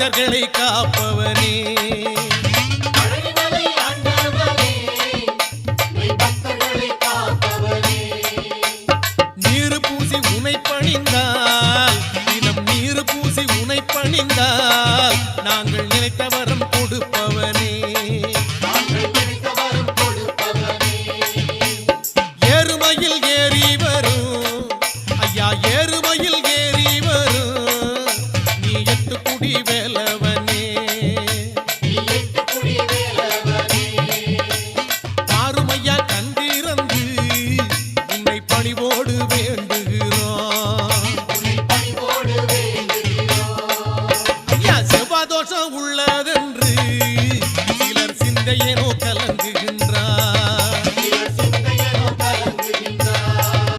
பக்தர்களை காப்பவனே நீரு பூசி உனை பணிந்தால் தினம் நீரு பூசி உனை பணிந்தால் நாங்கள் நினைத்த வரம் கொடுப்பவனே ஏறுமையில் ஏறி வரும் ஐயா ஏறுமையில் ஏறி வரும் நீ எட்டுக்குடி வேலவனே ஆறுமையா கண்டிருந்து உன்னை பணிவோடு வேண்டும்